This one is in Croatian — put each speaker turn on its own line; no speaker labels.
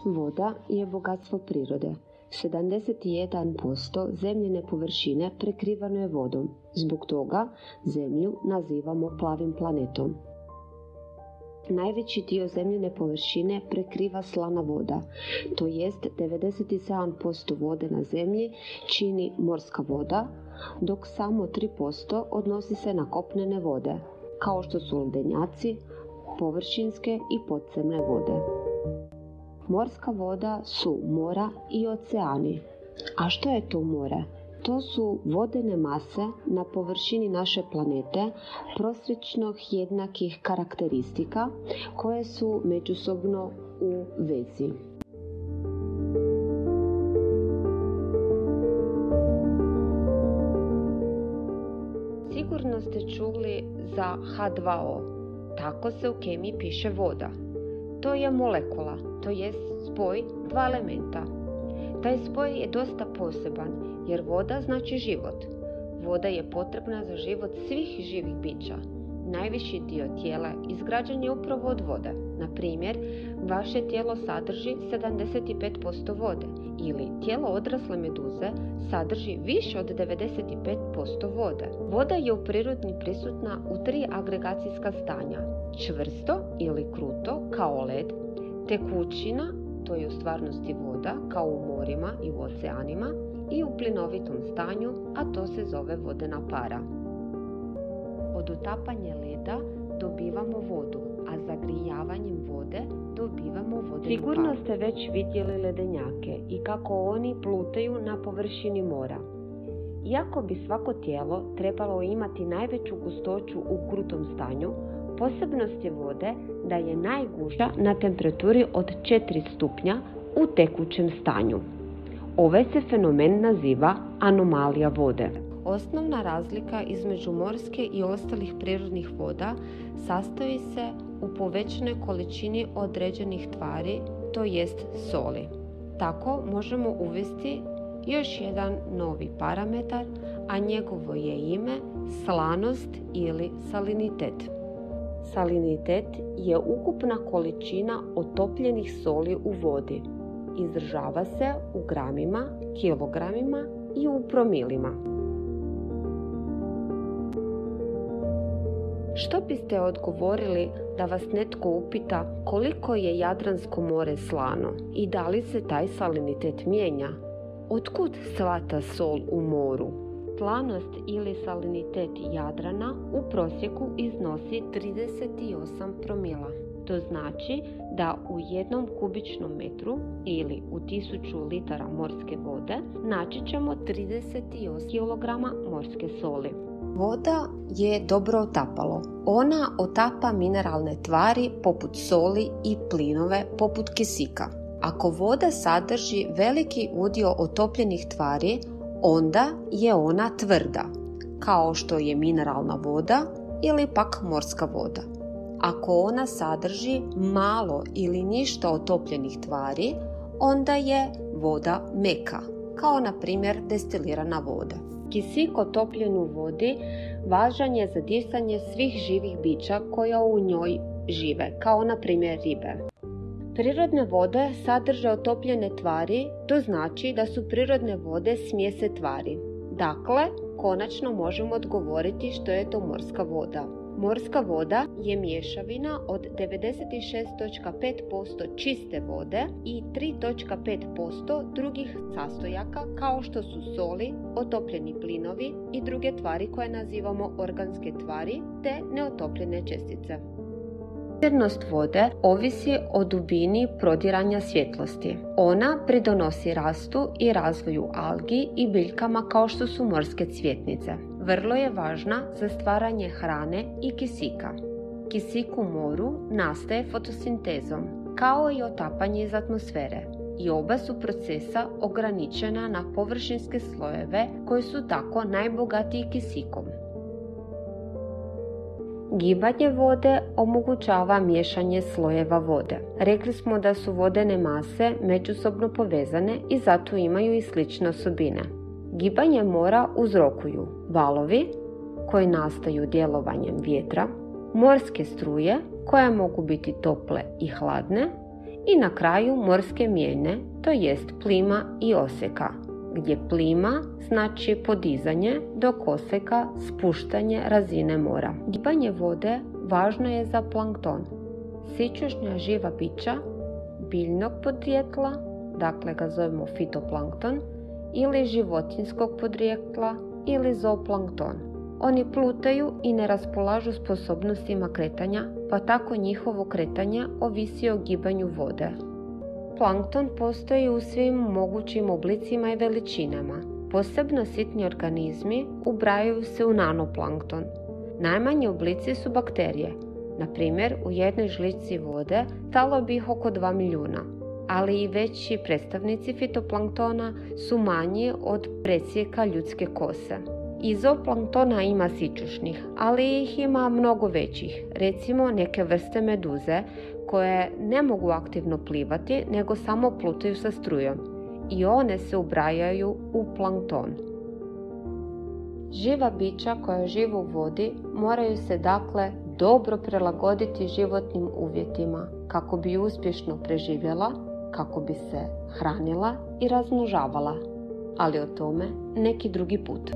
Voda je bogatstvo prirode. 71% zemljine površine prekrivano je vodom. Zbog toga Zemlju nazivamo plavim planetom. Najveći dio zemljine površine prekriva slana voda, to jest 97% vode na zemlji čini morska voda, dok samo 3% odnosi se na kopnene vode, kao što su ledenjaci, površinske i podzemne vode. Morska voda su mora i oceani. A što je to more? To su vodene mase na površini naše planete prosječno jednakih karakteristika koje su međusobno u vezi. Sigurno ste čuli za H2O. Tako se u kemiji piše voda. To je molekula, to jest spoj dva elementa. Taj spoj je dosta poseban, jer voda znači život. Voda je potrebna za život svih živih bića. Najviši dio tijela izgrađen je upravo od vode. Na primjer, vaše tijelo sadrži 75% vode ili tijelo odrasle meduze sadrži više od 95% vode. Voda je u prirodi prisutna u 3 agregacijska stanja: čvrsto ili kruto kao led, tekućina, to je u stvarnosti voda kao u morima i u oceanima, i u plinovitom stanju, a to se zove vodena para. Od utapanja leda dobivamo vodu, a zagrijavanjem vode dobivamo vodenu paru. Sigurno ste već vidjeli ledenjake i kako oni plutaju na površini mora. Iako bi svako tijelo trebalo imati najveću gustoću u krutom stanju, posebnost je vode da je najgušća na temperaturi od 4 stupnja u tekućem stanju. Ovaj se fenomen naziva anomalija vode. Osnovna razlika između morske i ostalih prirodnih voda sastoji se u povećanoj količini određenih tvari, to jest soli. Tako možemo uvesti još jedan novi parametar, a njegovo je ime slanost ili salinitet. Salinitet je ukupna količina otopljenih soli u vodi. Izražava se u gramima, kilogramima i u promilima. Što biste odgovorili da vas netko upita koliko je Jadransko more slano i da li se taj salinitet mijenja? Otkud sva ta sol u moru? Slanost ili salinitet Jadrana u prosjeku iznosi 38 promila. To znači da u 1 kubičnom metru ili u 1000 litara morske vode naći ćemo 38 kg morske soli. Voda je dobro otapalo. Ona otapa mineralne tvari poput soli i plinove poput kisika. Ako voda sadrži veliki udio otopljenih tvari, onda je ona tvrda, kao što je mineralna voda ili pak morska voda. Ako ona sadrži malo ili ništa otopljenih tvari, onda je voda meka, kao na primjer destilirana voda. Kisik otopljen u vodi važan je za disanje svih živih bića koja u njoj žive, kao na primjer ribe. Prirodne vode sadrže otopljene tvari, to znači da su prirodne vode smjese tvari. Dakle, konačno možemo odgovoriti što je to morska voda. Morska voda je mješavina od 96,5% čiste vode i 3,5% drugih sastojaka kao što su soli, otopljeni plinovi i druge tvari koje nazivamo organske tvari te neotopljene čestice. Crnost vode ovisi o dubini prodiranja svjetlosti. Ona pridonosi rastu i razvoju algi i biljkama kao što su morske cvjetnice. Vrlo je važna za stvaranje hrane i kisika. Kisik u moru nastaje fotosintezom, kao i otapanje iz atmosfere. I oba su procesa ograničena na površinske slojeve koji su tako najbogatiji kisikom. Gibanje vode omogućava miješanje slojeva vode. Rekli smo da su vodene mase međusobno povezane i zato imaju i slične osobine. Gibanje mora uzrokuju valovi koji nastaju djelovanjem vjetra, morske struje koje mogu biti tople i hladne I na kraju morske mijene, to jest plima i oseka, gdje plima znači podizanje, dok oseka spuštanje razine mora. Gibanje vode važno je za plankton, sićušnja živa bića biljnog podrijetla, dakle ga zovemo fitoplankton, ili životinjskog podrijetla ili zooplankton. Oni plutaju i ne raspolažu sposobnostima kretanja, pa tako njihovo kretanje ovisi o gibanju vode. Plankton postoji u svim mogućim oblicima i veličinama. Posebno sitni organizmi ubrajaju se u nanoplankton. Najmanji oblici su bakterije. Na primjer, u jednoj žlici vode stalo bi ih oko 2 milijuna, ali i veći predstavnici fitoplanktona su manji od presjeka ljudske kose. I zooplanktona ima sićušnih, ali ih ima mnogo većih, recimo neke vrste meduze koje ne mogu aktivno plivati, nego samo plutaju sa strujom. I one se ubrajaju u plankton. Živa bića koja žive u vodi moraju se dakle dobro prilagoditi životnim uvjetima kako bi uspješno preživjela, kako bi se hranila i razmnožavala. Ali o tome neki drugi put.